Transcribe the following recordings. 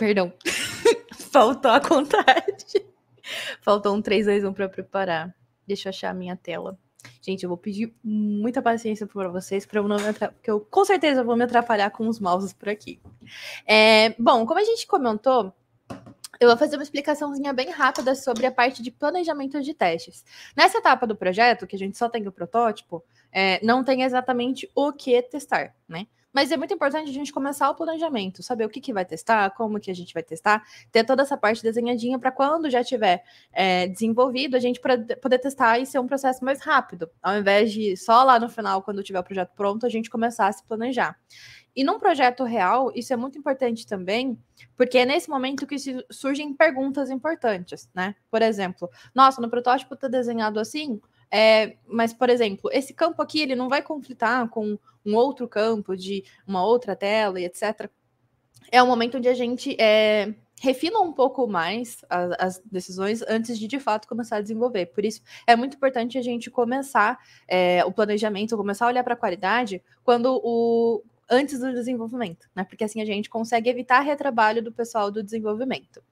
Perdão. Faltou a contagem. Faltou um 3, 2, 1 para preparar. Deixa eu achar a minha tela. Gente, eu vou pedir muita paciência para vocês, para eu não me atrapalhar, porque eu com certeza vou me atrapalhar com os mouses por aqui. Bom, como a gente comentou, eu vou fazer uma explicaçãozinha bem rápida sobre a parte de planejamento de testes. Nessa etapa do projeto, que a gente só tem o protótipo, não tem exatamente o que testar, né? Mas é muito importante a gente começar o planejamento, saber o que vai testar, como que a gente vai testar, ter toda essa parte desenhadinha para quando já tiver desenvolvido, a gente poder testar e ser um processo mais rápido, ao invés de só lá no final, quando tiver o projeto pronto, a gente começar a se planejar. E num projeto real, isso é muito importante também, porque é nesse momento que surgem perguntas importantes, né? Por exemplo, nossa, no protótipo está desenhado assim, mas, por exemplo, esse campo aqui ele não vai conflitar com um outro campo de uma outra tela e etc. É um momento onde a gente refina um pouco mais as decisões antes de fato começar a desenvolver. Por isso, é muito importante a gente começar o planejamento, começar a olhar para a qualidade antes do desenvolvimento, né? Porque assim a gente consegue evitar retrabalho do pessoal do desenvolvimento.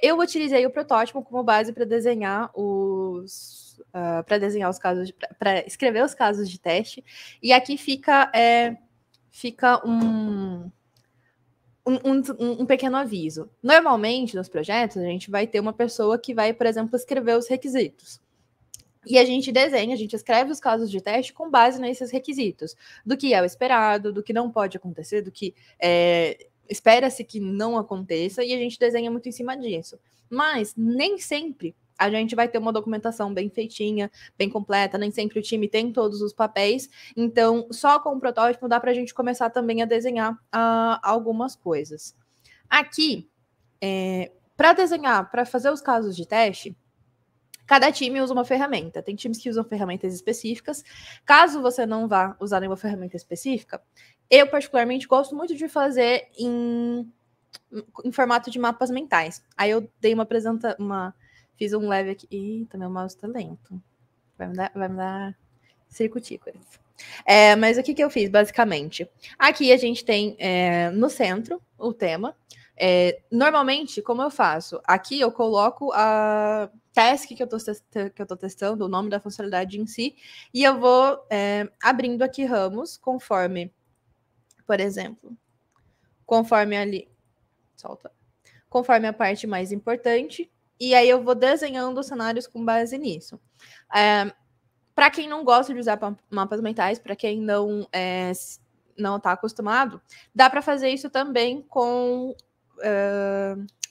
Eu utilizei o protótipo como base para desenhar para escrever os casos de teste, e aqui fica um pequeno aviso. Normalmente, nos projetos, a gente vai ter uma pessoa que vai, por exemplo, escrever os requisitos. E a gente desenha, a gente escreve os casos de teste com base nesses requisitos, do que é o esperado, do que não pode acontecer, do que espera-se que não aconteça, e a gente desenha muito em cima disso. Mas nem sempre a gente vai ter uma documentação bem feitinha, bem completa, nem sempre o time tem todos os papéis, então só com o protótipo dá para a gente começar também a desenhar algumas coisas. Aqui, para desenhar, para fazer os casos de teste, cada time usa uma ferramenta. Tem times que usam ferramentas específicas. Caso você não vá usar nenhuma ferramenta específica, eu particularmente gosto muito de fazer em formato de mapas mentais. Aí eu dei fiz um leve aqui. Ih, meu mouse tá lento. Vai me dar circuitículos. Mas o que eu fiz, basicamente? Aqui a gente tem no centro o tema. Normalmente, como eu faço? Aqui eu coloco a task que eu tô testando, o nome da funcionalidade em si, e eu vou abrindo aqui ramos conforme, por exemplo, conforme ali, conforme a parte mais importante, e aí eu vou desenhando os cenários com base nisso. Para quem não gosta de usar mapas mentais, para quem não está acostumado, dá para fazer isso também com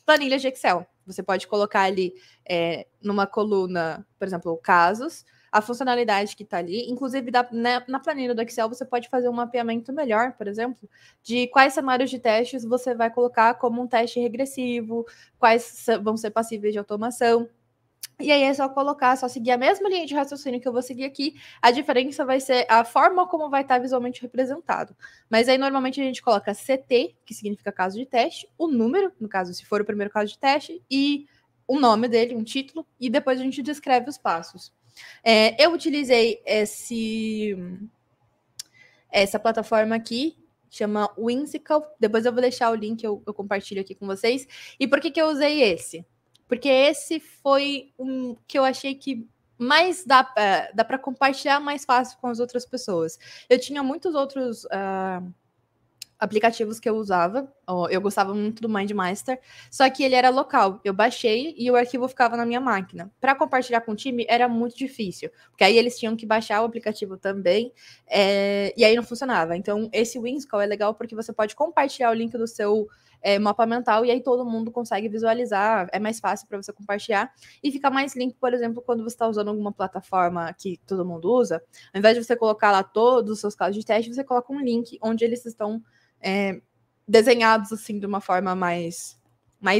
planilhas de Excel. Você pode colocar ali numa coluna, por exemplo, casos, a funcionalidade que está ali. Inclusive, na planilha do Excel, você pode fazer um mapeamento melhor, por exemplo, de quais cenários de testes você vai colocar como um teste regressivo, quais vão ser passíveis de automação. E aí é só colocar, só seguir a mesma linha de raciocínio que eu vou seguir aqui. A diferença vai ser a forma como vai estar visualmente representado. Mas aí normalmente a gente coloca CT, que significa caso de teste, o número, no caso, se for o primeiro caso de teste, e o nome dele, um título, e depois a gente descreve os passos. Eu utilizei essa plataforma aqui, chama Whimsical. Depois eu vou deixar o link, eu compartilho aqui com vocês. E por que eu usei esse? Porque esse foi um que eu achei que mais dá para compartilhar mais fácil com as outras pessoas. Eu tinha muitos outros aplicativos que eu usava. Eu gostava muito do MindMaster, só que ele era local. Eu baixei e o arquivo ficava na minha máquina. Para compartilhar com o time era muito difícil, porque aí eles tinham que baixar o aplicativo também, e aí não funcionava. Então, esse Whimsical é legal porque você pode compartilhar o link do seu mapa mental e aí todo mundo consegue visualizar. É mais fácil para você compartilhar e fica mais limpo, por exemplo, quando você está usando alguma plataforma que todo mundo usa. Ao invés de você colocar lá todos os seus casos de teste, você coloca um link onde eles estão desenhados assim de uma forma mais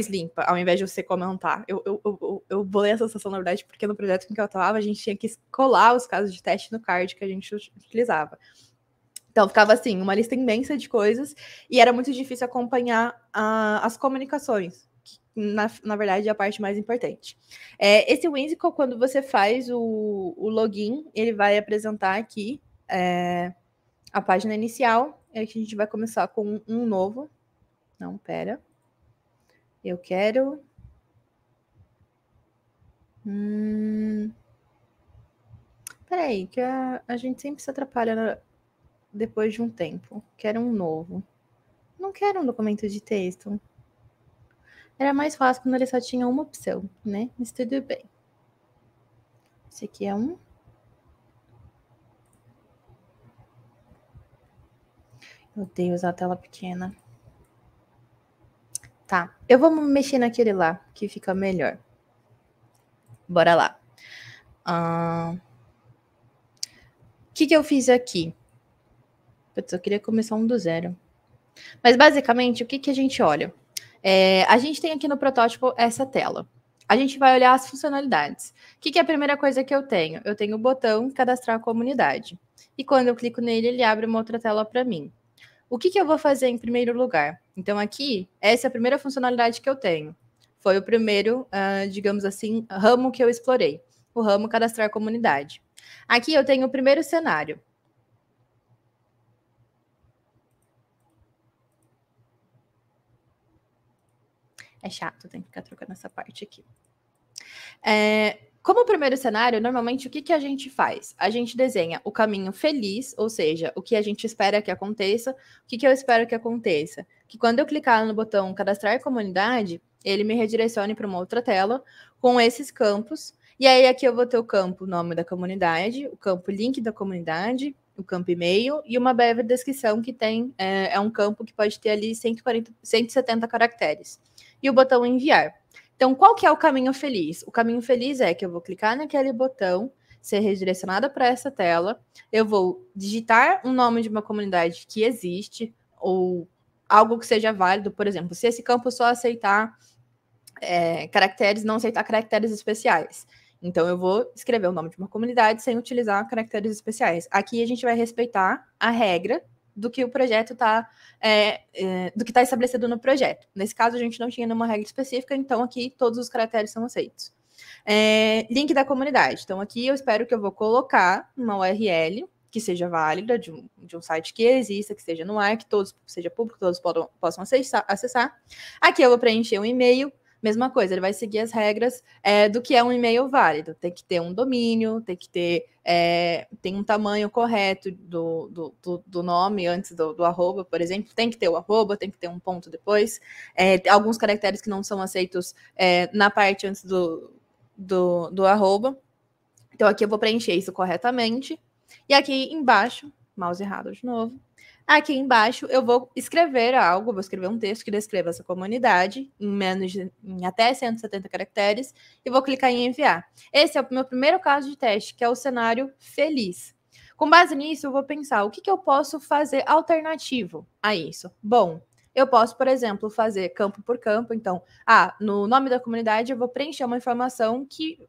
limpa, ao invés de você comentar. Eu bolei essa sensação, na verdade, porque no projeto em que eu atuava, a gente tinha que colar os casos de teste no card que a gente utilizava. Então, ficava assim, uma lista imensa de coisas, e era muito difícil acompanhar as comunicações, que, na verdade, é a parte mais importante. Esse Whimsical, quando você faz o login, ele vai apresentar aqui a página inicial. É que a gente vai começar com um novo. Não, pera. Eu quero... Peraí, que a gente sempre se atrapalha depois de um tempo. Quero um novo. Não quero um documento de texto. Era mais fácil quando ele só tinha uma opção, né? Mas tudo bem. Esse aqui é um. Eu odeio usar a tela pequena. Tá, eu vou mexer naquele lá, que fica melhor. Bora lá. O que eu fiz aqui? Putz, eu queria começar um do zero. Mas, basicamente, o que a gente olha? A gente tem aqui no protótipo essa tela. A gente vai olhar as funcionalidades. O que é a primeira coisa que eu tenho? Eu tenho o botão cadastrar a comunidade. E quando eu clico nele, ele abre uma outra tela para mim. O que eu vou fazer em primeiro lugar? Então, aqui, essa é a primeira funcionalidade que eu tenho. Foi o primeiro, digamos assim, ramo que eu explorei. O ramo cadastrar comunidade. Aqui eu tenho o primeiro cenário. É chato, tem que ficar trocando essa parte aqui. Como primeiro cenário, normalmente o que a gente faz? A gente desenha o caminho feliz, ou seja, o que a gente espera que aconteça. O que eu espero que aconteça? Que quando eu clicar no botão cadastrar comunidade, ele me redirecione para uma outra tela com esses campos. E aí aqui eu vou ter o campo nome da comunidade, o campo link da comunidade, o campo e-mail e uma breve descrição que tem, é um campo que pode ter ali 170 caracteres. E o botão enviar. Então, qual que é o caminho feliz? O caminho feliz é que eu vou clicar naquele botão, ser redirecionada para essa tela, eu vou digitar um nome de uma comunidade que existe, ou algo que seja válido, por exemplo, se esse campo só aceitar caracteres, não aceitar caracteres especiais. Então, eu vou escrever o nome de uma comunidade sem utilizar caracteres especiais. Aqui a gente vai respeitar a regra do que o projeto está do que está estabelecido no projeto. Nesse caso, a gente não tinha nenhuma regra específica, então aqui todos os caracteres são aceitos. Link da comunidade. Então, aqui eu espero que eu vou colocar uma URL que seja válida, de um site que exista, que esteja no ar, que todos seja público, todos possam acessar. Aqui eu vou preencher um e-mail. Mesma coisa, ele vai seguir as regras do que é um e-mail válido. Tem que ter um domínio, tem que ter tem um tamanho correto do nome antes do arroba, por exemplo. Tem que ter o arroba, tem que ter um ponto depois. Alguns caracteres que não são aceitos na parte antes do arroba. Então, aqui eu vou preencher isso corretamente. E aqui embaixo, mouse errado de novo. Aqui embaixo eu vou escrever algo, vou escrever um texto que descreva essa comunidade em até 170 caracteres e vou clicar em enviar. Esse é o meu primeiro caso de teste, que é o cenário feliz. Com base nisso, eu vou pensar o que eu posso fazer alternativo a isso. Bom, eu posso, por exemplo, fazer campo por campo. Então, no nome da comunidade eu vou preencher uma informação que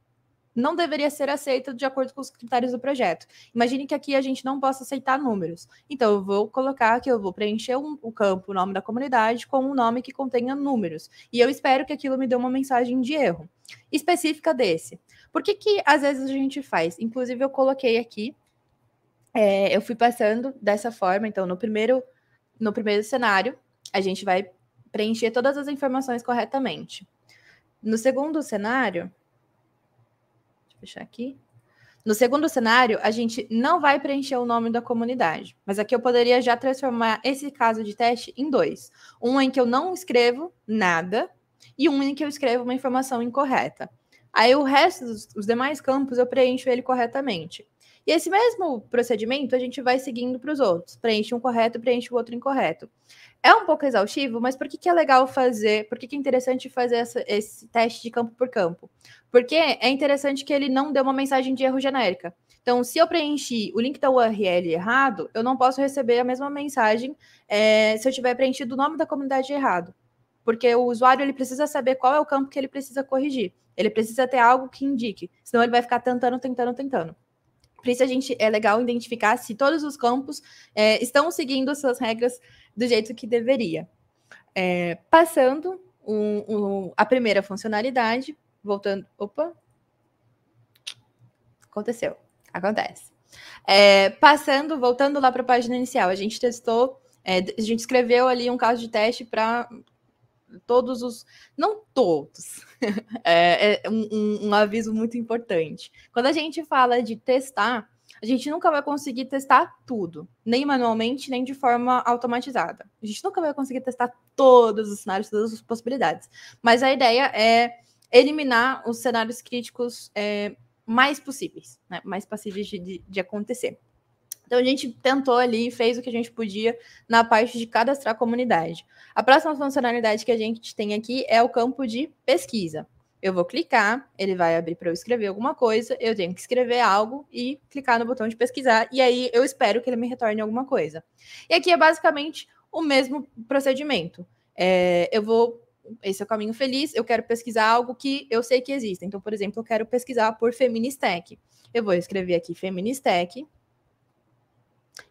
não deveria ser aceita de acordo com os critérios do projeto. Imagine que aqui a gente não possa aceitar números. Então, eu vou colocar que eu vou preencher o campo, o nome da comunidade, com um nome que contenha números. E eu espero que aquilo me dê uma mensagem de erro específica desse. Por que às vezes a gente faz? Inclusive, eu coloquei aqui, eu fui passando dessa forma. Então, no primeiro cenário, a gente vai preencher todas as informações corretamente. No segundo cenário, fechar aqui. No segundo cenário, a gente não vai preencher o nome da comunidade, mas aqui eu poderia já transformar esse caso de teste em dois. Um em que eu não escrevo nada e um em que eu escrevo uma informação incorreta. Aí o resto os demais campos eu preencho ele corretamente. E esse mesmo procedimento a gente vai seguindo para os outros. Preenche um correto, preenche o outro incorreto. É um pouco exaustivo, mas por que é legal fazer, por que é interessante fazer esse teste de campo por campo? Porque é interessante que ele não dê uma mensagem de erro genérica. Então, se eu preenchi o link da URL errado, eu não posso receber a mesma mensagem se eu tiver preenchido o nome da comunidade errado. Porque o usuário ele precisa saber qual é o campo que ele precisa corrigir. Ele precisa ter algo que indique, senão ele vai ficar tentando. Por isso é legal identificar se todos os campos estão seguindo suas regras do jeito que deveria. Passando a primeira funcionalidade, voltando... Opa! Acontece. Voltando lá para a página inicial, a gente testou, a gente escreveu ali um caso de teste para todos os... Não todos. É um aviso muito importante. Quando a gente fala de testar, a gente nunca vai conseguir testar tudo, nem manualmente, nem de forma automatizada. A gente nunca vai conseguir testar todos os cenários, todas as possibilidades. Mas a ideia é eliminar os cenários críticos mais possíveis, né? Mais passíveis de acontecer. Então, a gente tentou ali, fez o que a gente podia na parte de cadastrar a comunidade. A próxima funcionalidade que a gente tem aqui é o campo de pesquisa. Eu vou clicar, ele vai abrir para eu escrever alguma coisa, eu tenho que escrever algo e clicar no botão de pesquisar, e aí eu espero que ele me retorne alguma coisa. E aqui é basicamente o mesmo procedimento. Esse é o caminho feliz, eu quero pesquisar algo que eu sei que existe. Então, por exemplo, eu quero pesquisar por Feministech. Eu vou escrever aqui Feministech.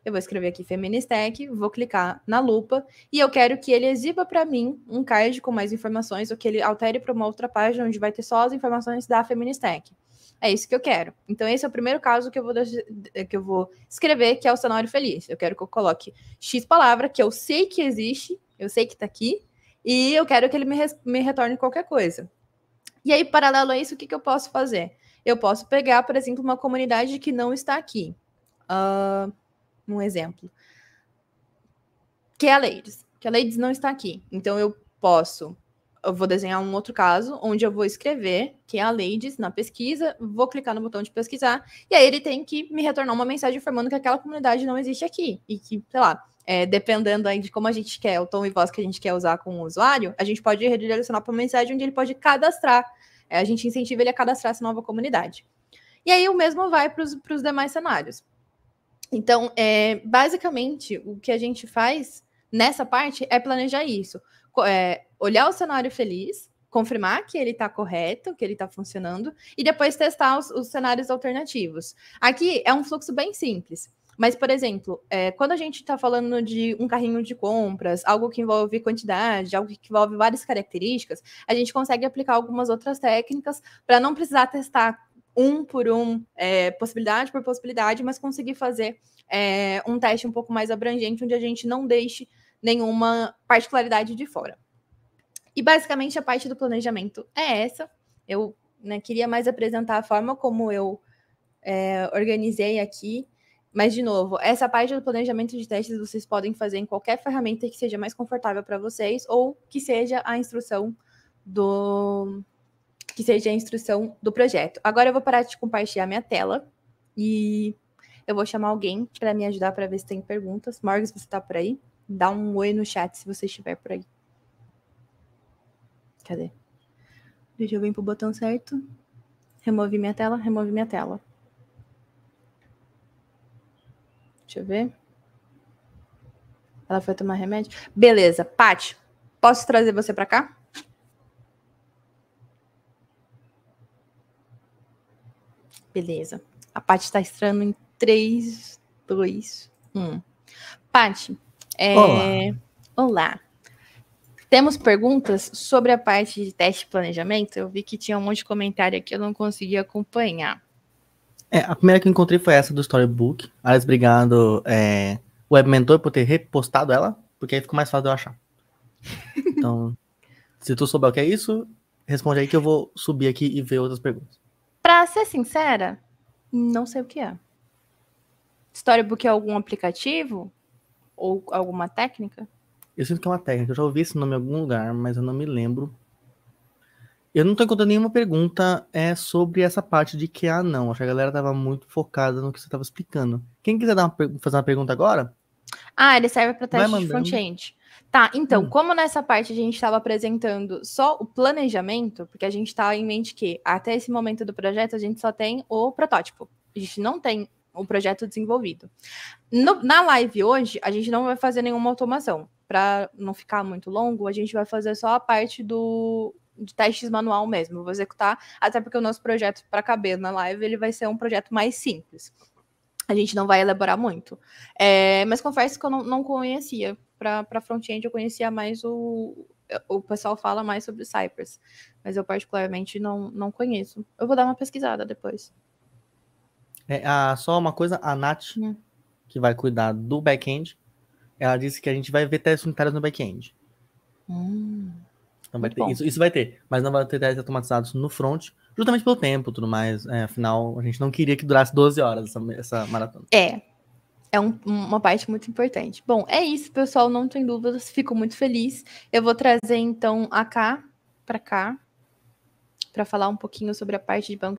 Eu vou escrever aqui Feministech, vou clicar na lupa e eu quero que ele exiba para mim um card com mais informações ou que ele altere para uma outra página onde vai ter só as informações da Feministech. É isso que eu quero. Então, esse é o primeiro caso que eu vou escrever, que é o cenário feliz. Eu quero que eu coloque X palavra, que eu sei que existe, eu sei que está aqui, e eu quero que ele me retorne qualquer coisa. E aí, paralelo a isso, o que eu posso fazer? Eu posso pegar, por exemplo, uma comunidade que não está aqui. Um exemplo, que é a Ladies. Que a Ladies não está aqui. Então, eu vou desenhar um outro caso, onde eu vou escrever que é a Ladies na pesquisa, vou clicar no botão de pesquisar, e aí ele tem que me retornar uma mensagem informando que aquela comunidade não existe aqui. E que, sei lá, dependendo aí de como a gente quer, o tom e voz que a gente quer usar com o usuário, a gente pode redirecionar para uma mensagem onde ele pode cadastrar. A gente incentiva ele a cadastrar essa nova comunidade. E aí o mesmo vai para os demais cenários. Então, basicamente, o que a gente faz nessa parte é planejar isso. Olhar o cenário feliz, confirmar que ele está correto, que ele está funcionando, e depois testar os cenários alternativos. Aqui é um fluxo bem simples. Mas, por exemplo, quando a gente está falando de um carrinho de compras, algo que envolve quantidade, algo que envolve várias características, a gente consegue aplicar algumas outras técnicas para não precisar testar por possibilidade por possibilidade, mas conseguir fazer um teste um pouco mais abrangente, onde a gente não deixe nenhuma particularidade de fora. E basicamente a parte do planejamento é essa. Eu queria mais apresentar a forma como eu organizei aqui, mas, de novo, essa parte do planejamento de testes vocês podem fazer em qualquer ferramenta que seja mais confortável para vocês, ou que seja a instrução do projeto. Agora eu vou parar de compartilhar minha tela e eu vou chamar alguém para me ajudar para ver se tem perguntas. Morgan, se você está por aí, dá um oi no chat se você estiver por aí. Cadê? Deixa eu vir pro botão certo. Removi minha tela. Deixa eu ver. Ela foi tomar remédio? Beleza. Paty, posso trazer você para cá? Beleza. A Paty está estranhando em 3, 2, 1. Paty, Olá. Temos perguntas sobre a parte de teste e planejamento? Eu vi que tinha um monte de comentário aqui, eu não consegui acompanhar. A primeira que eu encontrei foi essa do Storybook. Aliás, obrigado, Webmentor, por ter repostado ela, porque aí ficou mais fácil de eu achar. Então, se tu souber o que é isso, responde aí que eu vou subir aqui e ver outras perguntas. Pra ser sincera, não sei o que é. Storybook é algum aplicativo? Ou alguma técnica? Eu sinto que é uma técnica. Eu já ouvi esse nome em algum lugar, mas eu não me lembro. Eu não tô encontrando nenhuma pergunta sobre essa parte de QA, não. Acho que a galera tava muito focada no que você tava explicando. Quem quiser fazer uma pergunta agora? Ele serve para teste de front-end. Tá, então, como nessa parte a gente estava apresentando só o planejamento, porque a gente está em mente que até esse momento do projeto a gente só tem o protótipo. A gente não tem o projeto desenvolvido. Na live hoje, a gente não vai fazer nenhuma automação. Para não ficar muito longo, a gente vai fazer só a parte de testes manual mesmo. Vou executar, até porque o nosso projeto, para caber na live, ele vai ser um projeto mais simples. A gente não vai elaborar muito. Mas confesso que eu não conhecia. Para front-end, eu conhecia mais o pessoal fala mais sobre o Cypress. Mas eu, particularmente, não conheço. Eu vou dar uma pesquisada depois. Só uma coisa, a Nath, que vai cuidar do back-end, ela disse que a gente vai ver testes unitários no back-end. Então vai ter isso vai ter, mas não vai ter testes automatizados no front, justamente pelo tempo e tudo mais. Afinal, a gente não queria que durasse 12 horas essa maratona. É uma parte muito importante. Bom, é isso, pessoal. Não tem dúvidas. Fico muito feliz. Eu vou trazer, então, a Cá para cá, para falar um pouquinho sobre a parte de banco